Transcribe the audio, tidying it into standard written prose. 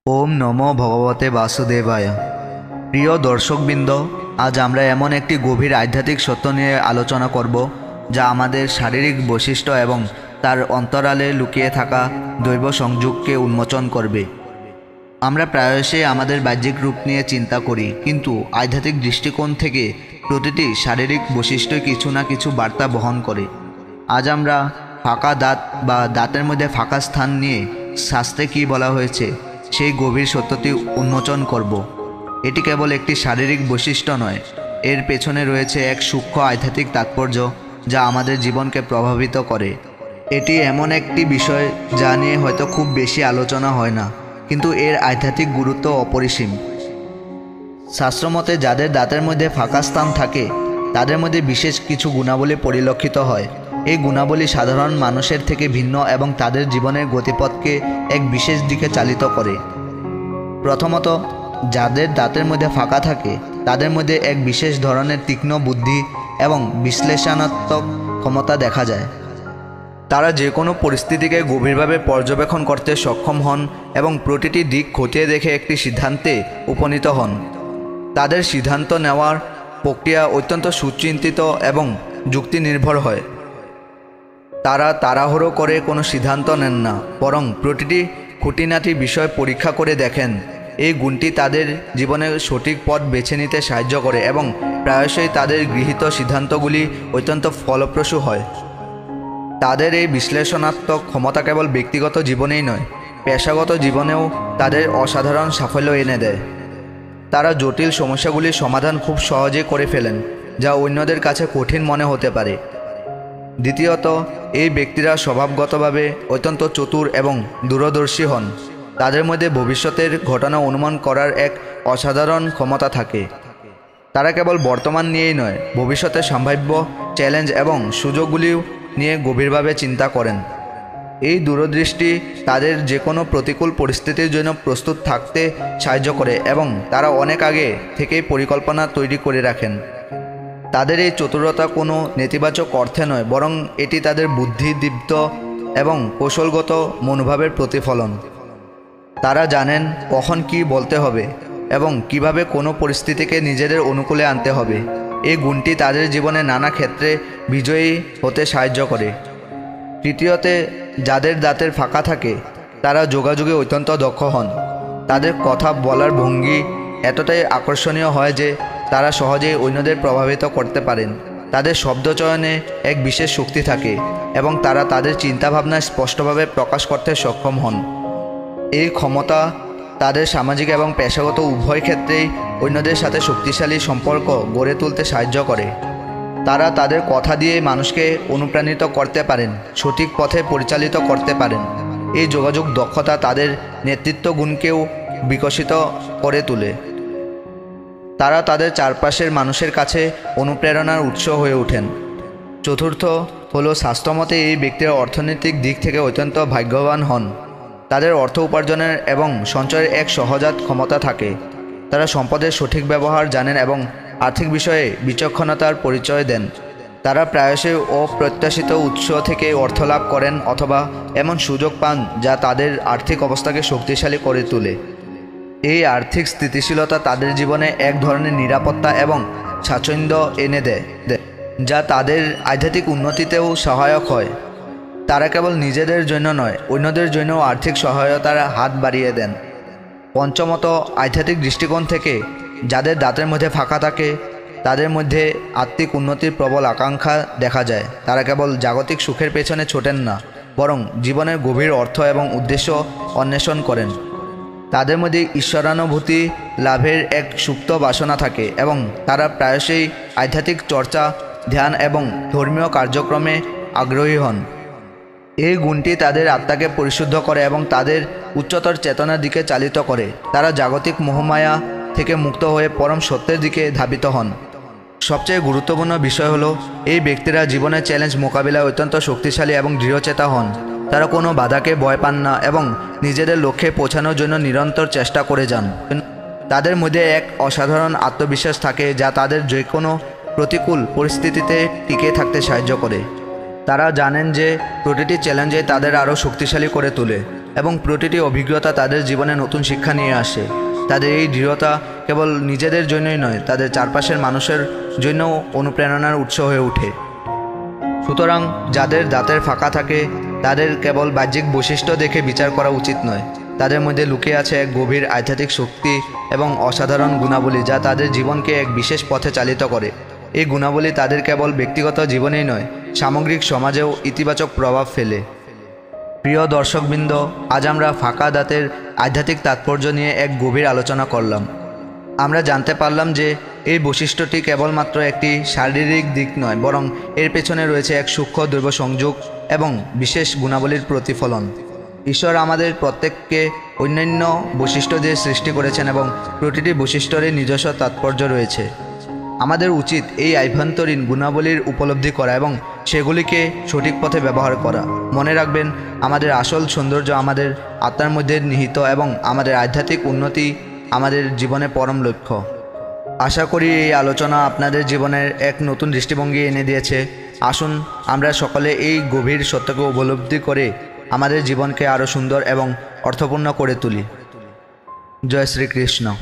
ওম নমো ভগবতে বাসুদেবায়। প্রিয় দর্শকবৃন্দ, আজ আমরা এমন একটি গভীর আধ্যাত্মিক সত্য নিয়ে আলোচনা করব যা আমাদের শারীরিক বৈশিষ্ট্য এবং তার অন্তরালে লুকিয়ে থাকা দৈব সংযোগকে উন্মোচন করবে। আমরা প্রায়শই আমাদের বাহ্যিক রূপ নিয়ে চিন্তা করি, কিন্তু আধ্যাত্মিক দৃষ্টিকোণ থেকে প্রতিটি শারীরিক বৈশিষ্ট্যই কিছু না কিছু বার্তা বহন করে। আজ আমরা ফাঁকা দাঁত বা দাঁতের মধ্যে ফাঁকা স্থান নিয়ে শাস্ত্রে কী বলা হয়েছে সেই গভীর সত্যটি উন্মোচন করব। এটি কেবল একটি শারীরিক বৈশিষ্ট্য নয়, এর পেছনে রয়েছে এক সূক্ষ্ম আধ্যাত্মিক তাৎপর্য যা আমাদের জীবনকে প্রভাবিত করে। এটি এমন একটি বিষয় যা নিয়ে হয়তো খুব বেশি আলোচনা হয় না, কিন্তু এর আধ্যাত্মিক গুরুত্ব অপরিসীম। শাস্ত্রমতে যাদের দাঁতের মধ্যে ফাঁকা স্থান থাকে তাদের মধ্যে বিশেষ কিছু গুণাবলী পরিলক্ষিত হয়। এই গুণাবলী সাধারণ মানুষের থেকে ভিন্ন এবং তাদের জীবনের গতিপথকে এক বিশেষ দিকে চালিত করে। প্রথমত, যাদের দাঁতের মধ্যে ফাঁকা থাকে তাদের মধ্যে এক বিশেষ ধরনের তীক্ষ্ণ বুদ্ধি এবং বিশ্লেষণাত্মক ক্ষমতা দেখা যায়। তারা যে কোনো পরিস্থিতিকে গভীরভাবে পর্যবেক্ষণ করতে সক্ষম হন এবং প্রতিটি দিক খতিয়ে দেখে একটি সিদ্ধান্তে উপনীত হন। তাদের সিদ্ধান্ত নেওয়ার প্রক্রিয়া অত্যন্ত সুচিন্তিত এবং যুক্তি নির্ভর হয়। তারা তাড়াহুড়ো করে কোনো সিদ্ধান্ত নেন না, বরং প্রতিটি খুঁটিনাটি বিষয় পরীক্ষা করে দেখেন। এই গুণটি তাদের জীবনের সঠিক পথ বেছে নিতে সাহায্য করে এবং প্রায়শই তাদের গৃহীত সিদ্ধান্তগুলি অত্যন্ত ফলপ্রসূ হয়। তাদের এই বিশ্লেষণাত্মক ক্ষমতা কেবল ব্যক্তিগত জীবনেই নয়, পেশাগত জীবনেও তাদের অসাধারণ সাফল্য এনে দেয়। তারা জটিল সমস্যাগুলির সমাধান খুব সহজে করে ফেলেন, যা অন্যদের কাছে কঠিন মনে হতে পারে। দ্বিতীয়ত, এই ব্যক্তিরা স্বভাবগতভাবে অত্যন্ত চতুর এবং দূরদর্শী হন। তাদের মধ্যে ভবিষ্যতের ঘটনা অনুমান করার এক অসাধারণ ক্ষমতা থাকে। তারা কেবল বর্তমান নিয়েই নয়, ভবিষ্যতের সম্ভাব্য চ্যালেঞ্জ এবং সুযোগগুলিও নিয়ে গভীরভাবে চিন্তা করেন। এই দূরদৃষ্টি তাদের যে কোনো প্রতিকূল পরিস্থিতির জন্য প্রস্তুত থাকতে সাহায্য করে এবং তারা অনেক আগে থেকেই পরিকল্পনা তৈরি করে রাখেন। তাদের এই চতুরতা কোনো নেতিবাচক অর্থে নয়, বরং এটি তাদের বুদ্ধিদীপ্ত এবং কৌশলগত মনোভাবের প্রতিফলন। তারা জানেন কখন কী বলতে হবে এবং কিভাবে কোনো পরিস্থিতিকে নিজেদের অনুকূলে আনতে হবে। এই গুণটি তাদের জীবনে নানা ক্ষেত্রে বিজয়ী হতে সাহায্য করে। তৃতীয়তে, যাদের দাঁতের ফাঁকা থাকে তারা যোগাযোগে অত্যন্ত দক্ষ হন। তাদের কথা বলার ভঙ্গি এতটাই আকর্ষণীয় হয় যে তারা সহজেই অন্যদের প্রভাবিত করতে পারেন। তাদের শব্দচয়নে এক বিশেষ শক্তি থাকে এবং তারা তাদের চিন্তাভাবনা স্পষ্টভাবে প্রকাশ করতে সক্ষম হন। এই ক্ষমতা তাদের সামাজিক এবং পেশাগত উভয় ক্ষেত্রেই অন্যদের সাথে শক্তিশালী সম্পর্ক গড়ে তুলতে সাহায্য করে। তারা তাদের কথা দিয়ে মানুষকে অনুপ্রাণিত করতে পারেন, সঠিক পথে পরিচালিত করতে পারেন। এই যোগাযোগ দক্ষতা তাদের নেতৃত্ব গুণকেও বিকশিত করে তোলে। তারা তাদের চারপাশের মানুষের কাছে অনুপ্রেরণার উৎস হয়ে ওঠেন। চতুর্থ হলো, স্বাস্থ্যমতে এই ব্যক্তিরা অর্থনৈতিক দিক থেকে অত্যন্ত ভাগ্যবান হন। তাদের অর্থ উপার্জনের এবং সঞ্চয়ের এক সহজাত ক্ষমতা থাকে। তারা সম্পদের সঠিক ব্যবহার জানেন এবং আর্থিক বিষয়ে বিচক্ষণতার পরিচয় দেন। তারা প্রায়শই অপ্রত্যাশিত উৎস থেকে অর্থ লাভ করেন অথবা এমন সুযোগ পান যা তাদের আর্থিক অবস্থাকে শক্তিশালী করে তোলে। এই আর্থিক স্থিতিশীলতা তাদের জীবনে এক ধরনের নিরাপত্তা এবং স্বাচ্ছন্দ্য এনে দেয়, যা তাদের আধ্যাত্মিক উন্নতিতেও সহায়ক হয়। তারা কেবল নিজেদের জন্য নয়, অন্যদের জন্যও আর্থিক সহায়তার হাত বাড়িয়ে দেন। পঞ্চমত, আধ্যাত্মিক দৃষ্টিকোণ থেকে যাদের দাঁতের মধ্যে ফাঁকা থাকে তাদের মধ্যে আত্মিক উন্নতির প্রবল আকাঙ্ক্ষা দেখা যায়। তারা কেবল জাগতিক সুখের পেছনে ছোটেন না, বরং জীবনের গভীর অর্থ এবং উদ্দেশ্য অন্বেষণ করেন। তাদের মধ্যে ঈশ্বরানুভূতি লাভের এক সুপ্ত বাসনা থাকে এবং তারা প্রায়শই আধ্যাত্মিক চর্চা, ধ্যান এবং ধর্মীয় কার্যক্রমে আগ্রহী হন। এই গুণটি তাদের আত্মাকে পরিশুদ্ধ করে এবং তাদের উচ্চতর চেতনার দিকে চালিত করে। তারা জাগতিক মোহমায়া থেকে মুক্ত হয়ে পরম সত্যের দিকে ধাবিত হন। সবচেয়ে গুরুত্বপূর্ণ বিষয় হলো, এই ব্যক্তিরা জীবনের চ্যালেঞ্জ মোকাবিলায় অত্যন্ত শক্তিশালী এবং দৃঢ়চেতা হন। তারা কোনো বাধাকে ভয় পান না এবং নিজেদের লক্ষ্যে পৌঁছানোর জন্য নিরন্তর চেষ্টা করে যান। তাদের মধ্যে এক অসাধারণ আত্মবিশ্বাস থাকে যা তাদের যে কোনো প্রতিকূল পরিস্থিতিতে টিকে থাকতে সাহায্য করে। তারা জানেন যে প্রতিটি চ্যালেঞ্জে তাদের আরও শক্তিশালী করে তোলে। এবং প্রতিটি অভিজ্ঞতা তাদের জীবনে নতুন শিক্ষা নিয়ে আসে। তাদের এই দৃঢ়তা কেবল নিজেদের জন্যই নয়, তাদের চারপাশের মানুষের জন্যও অনুপ্রেরণার উৎস হয়ে ওঠে। সুতরাং যাদের দাঁতের ফাঁকা থাকে তাদের কেবল বাহ্যিক বৈশিষ্ট্য দেখে বিচার করা উচিত নয়। তাদের মধ্যে লুকিয়ে আছে এক গভীর আধ্যাত্মিক শক্তি এবং অসাধারণ গুণাবলী, যা তাদের জীবনকে এক বিশেষ পথে চালিত করে। এই গুণাবলী তাদের কেবল ব্যক্তিগত জীবনেই নয়, সামগ্রিক সমাজেও ইতিবাচক প্রভাব ফেলে। প্রিয় দর্শকবৃন্দ, আজ আমরা ফাঁকা দাঁতের আধ্যাত্মিক তাৎপর্য নিয়ে এক গভীর আলোচনা করলাম। আমরা জানতে পারলাম যে এই বৈশিষ্ট্যটি কেবলমাত্র একটি শারীরিক দিক নয়, বরং এর পেছনে রয়েছে এক সূক্ষ্ম দৈব সংযোগ এবং বিশেষ গুণাবলীর প্রতিফলন। ঈশ্বর আমাদের প্রত্যেককে অন্যান্য বৈশিষ্ট্য দিয়ে সৃষ্টি করেছেন এবং প্রতিটি বৈশিষ্ট্যেরই নিজস্ব তাৎপর্য রয়েছে। আমাদের উচিত এই আভ্যন্তরীণ গুণাবলীর উপলব্ধি করা এবং সেগুলিকে সঠিক পথে ব্যবহার করা। মনে রাখবেন, আমাদের আসল সৌন্দর্য আমাদের আত্মার মধ্যে নিহিত এবং আমাদের আধ্যাত্মিক উন্নতি আমাদের জীবনে পরম লক্ষ্য। আশা করি এই আলোচনা আপনাদের জীবনের এক নতুন দৃষ্টিভঙ্গি এনে দিয়েছে। আসুন আমরা সকলে এই গভীর সত্যকে উপলব্ধি করে আমাদের জীবনকে আরও সুন্দর এবং অর্থপূর্ণ করে তুলি। জয় শ্রীকৃষ্ণ।